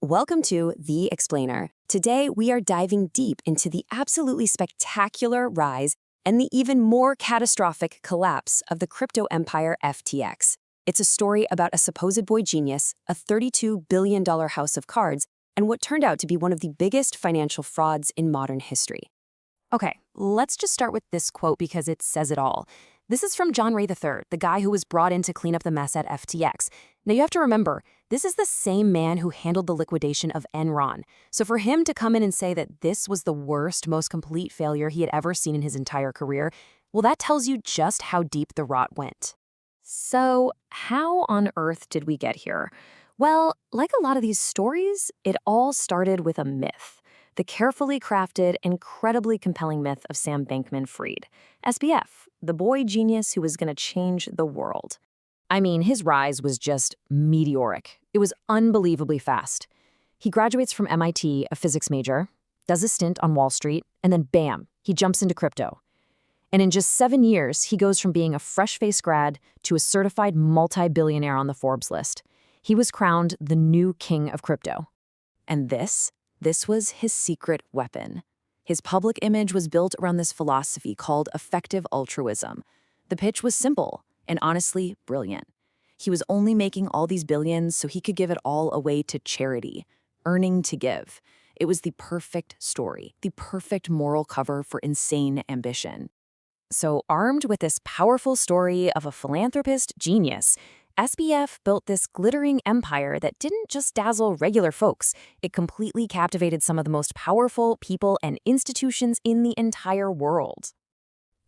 Welcome to The Explainer. Today, we are diving deep into the absolutely spectacular rise and the even more catastrophic collapse of the crypto empire FTX. It's a story about a supposed boy genius, a $32 billion house of cards, and what turned out to be one of the biggest financial frauds in modern history. Okay, let's just start with this quote because it says it all. This is from John Ray III, the guy who was brought in to clean up the mess at FTX. Now you have to remember, this is the same man who handled the liquidation of Enron. So for him to come in and say that this was the worst, most complete failure he had ever seen in his entire career, well, that tells you just how deep the rot went. So how on earth did we get here? Well, like a lot of these stories, it all started with a myth. The carefully crafted, incredibly compelling myth of Sam Bankman-Fried, SBF, the boy genius who was going to change the world. I mean, his rise was just meteoric. It was unbelievably fast. He graduates from MIT, a physics major, does a stint on Wall Street, and then bam, he jumps into crypto. And in just 7 years, he goes from being a fresh-faced grad to a certified multi-billionaire on the Forbes list. He was crowned the new king of crypto. And this was his secret weapon. His public image was built around this philosophy called effective altruism. The pitch was simple and honestly brilliant. He was only making all these billions so he could give it all away to charity, earning to give. It was the perfect story, the perfect moral cover for insane ambition. So armed with this powerful story of a philanthropist genius, SBF built this glittering empire that didn't just dazzle regular folks. It completely captivated some of the most powerful people and institutions in the entire world.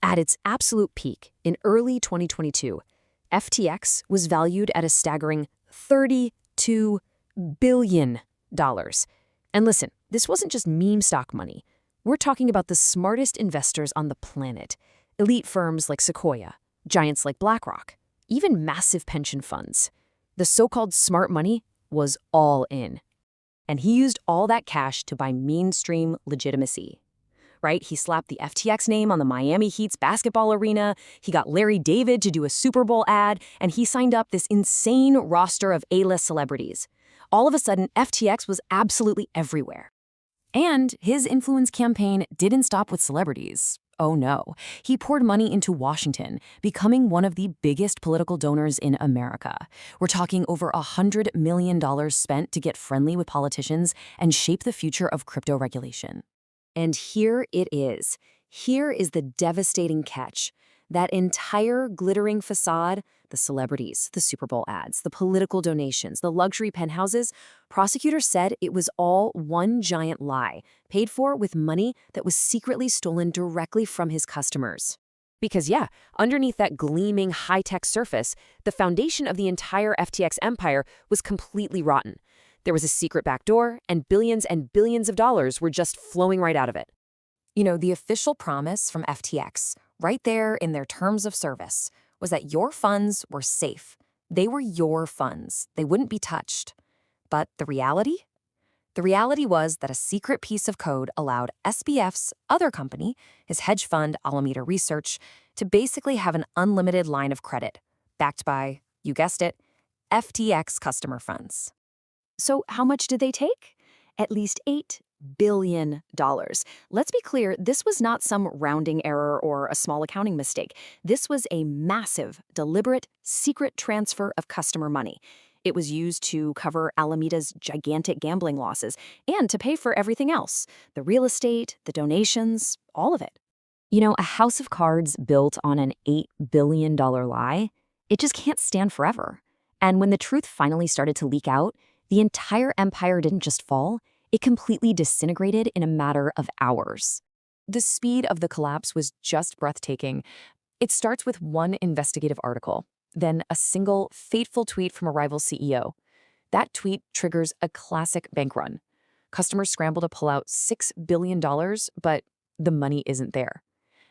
At its absolute peak, in early 2022, FTX was valued at a staggering $32 billion. And listen, this wasn't just meme stock money. We're talking about the smartest investors on the planet. Elite firms like Sequoia, giants like BlackRock, even massive pension funds. The so-called smart money was all in. And he used all that cash to buy mainstream legitimacy. Right? He slapped the FTX name on the Miami Heat's basketball arena, he got Larry David to do a Super Bowl ad, and he signed up this insane roster of A-list celebrities. All of a sudden, FTX was absolutely everywhere. And his influence campaign didn't stop with celebrities. Oh no, he poured money into Washington, becoming one of the biggest political donors in America. We're talking over $100 million spent to get friendly with politicians and shape the future of crypto regulation. And here it is. Here is the devastating catch. That entire glittering facade, the celebrities, the Super Bowl ads, the political donations, the luxury penthouses, prosecutors said it was all one giant lie, paid for with money that was secretly stolen directly from his customers. Because yeah, underneath that gleaming high-tech surface, the foundation of the entire FTX empire was completely rotten. There was a secret backdoor, and billions of dollars were just flowing right out of it. You know, the official promise from FTX, right there in their terms of service, was that your funds were safe. They were your funds. They wouldn't be touched. But the reality? The reality was that a secret piece of code allowed SBF's other company, his hedge fund, Alameda Research, to basically have an unlimited line of credit, backed by, you guessed it, FTX customer funds. So how much did they take? At least $8 billion. Let's be clear, this was not some rounding error or a small accounting mistake. This was a massive, deliberate, secret transfer of customer money. It was used to cover Alameda's gigantic gambling losses and to pay for everything else, the real estate, the donations, all of it. You know, a house of cards built on an $8 billion lie, it just can't stand forever. And when the truth finally started to leak out, the entire empire didn't just fall, it completely disintegrated in a matter of hours. The speed of the collapse was just breathtaking. It starts with one investigative article, then a single fateful tweet from a rival CEO. That tweet triggers a classic bank run. Customers scramble to pull out $6 billion, but the money isn't there.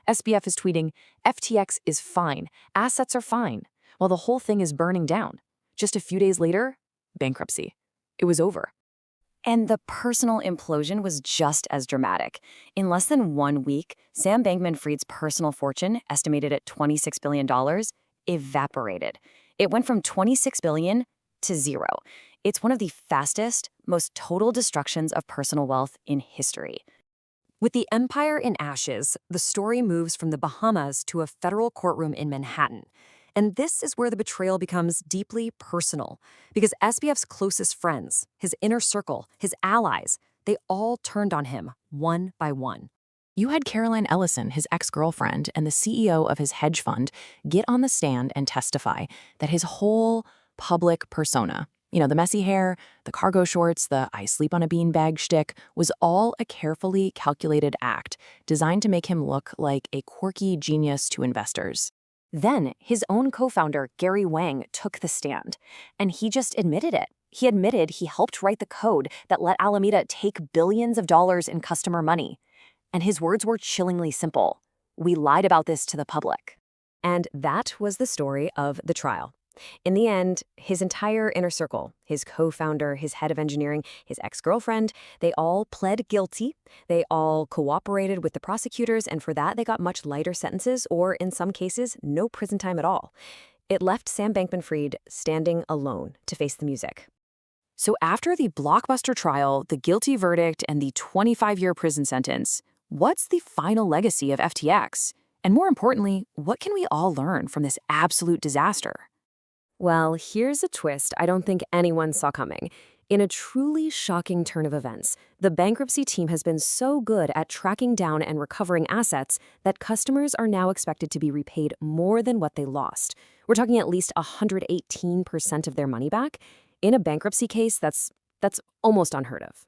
SBF is tweeting, FTX is fine, assets are fine, while the whole thing is burning down. Just a few days later, bankruptcy. It was over. And the personal implosion was just as dramatic. In less than 1 week, Sam Bankman-Fried's personal fortune, estimated at $26 billion, evaporated. It went from $26 billion to zero. It's one of the fastest, most total destructions of personal wealth in history. With the empire in ashes, the story moves from the Bahamas to a federal courtroom in Manhattan. And this is where the betrayal becomes deeply personal, because SBF's closest friends, his inner circle, his allies, they all turned on him one by one. You had Ellison, his ex-girlfriend and the CEO of his hedge fund, get on the stand and testify that his whole public persona, the messy hair, the cargo shorts, the I sleep on a beanbag shtick, was all a carefully calculated act designed to make him look like a quirky genius to investors. Then his own co-founder, Wang, took the stand, and he just admitted it. He admitted he helped write the code that let Alameda take billions of dollars in customer money. And his words were chillingly simple. We lied about this to the public. And that was the story of the trial. In the end, his entire inner circle, his co-founder, his head of engineering, his ex-girlfriend, they all pled guilty. They all cooperated with the prosecutors, and for that, they got much lighter sentences, or in some cases, no prison time at all. It left Sam Bankman-Fried standing alone to face the music. So after the blockbuster trial, the guilty verdict, and the 25-year prison sentence, what's the final legacy of FTX? And more importantly, what can we all learn from this absolute disaster? Well, here's a twist I don't think anyone saw coming. In a truly shocking turn of events, the bankruptcy team has been so good at tracking down and recovering assets that customers are now expected to be repaid more than what they lost. We're talking at least 118% of their money back. In a bankruptcy case, that's almost unheard of.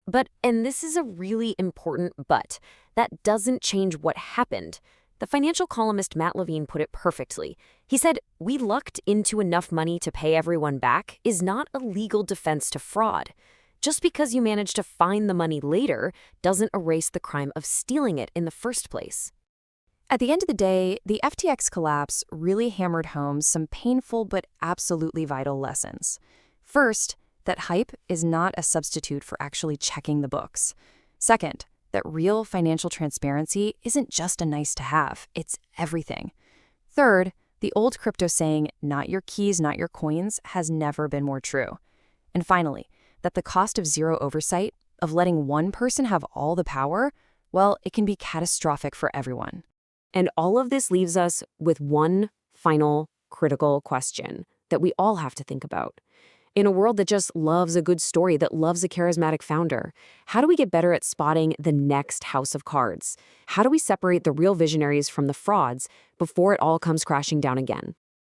But, and this is a really important but, that doesn't change what happened. The financial columnist Matt Levine put it perfectly. He said, "We lucked into enough money to pay everyone back is not a legal defense to fraud. Just because you manage to find the money later doesn't erase the crime of stealing it in the first place." At the end of the day, the FTX collapse really hammered home some painful but absolutely vital lessons. First, that hype is not a substitute for actually checking the books. Second, that real financial transparency isn't just a nice to have, it's everything. Third, the old crypto saying, "not your keys, not your coins," has never been more true. And finally, that the cost of zero oversight, of letting one person have all the power, well, it can be catastrophic for everyone. And all of this leaves us with one final critical question that we all have to think about. In a world that just loves a good story, that loves a charismatic founder, how do we get better at spotting the next house of cards? How do we separate the real visionaries from the frauds before it all comes crashing down again?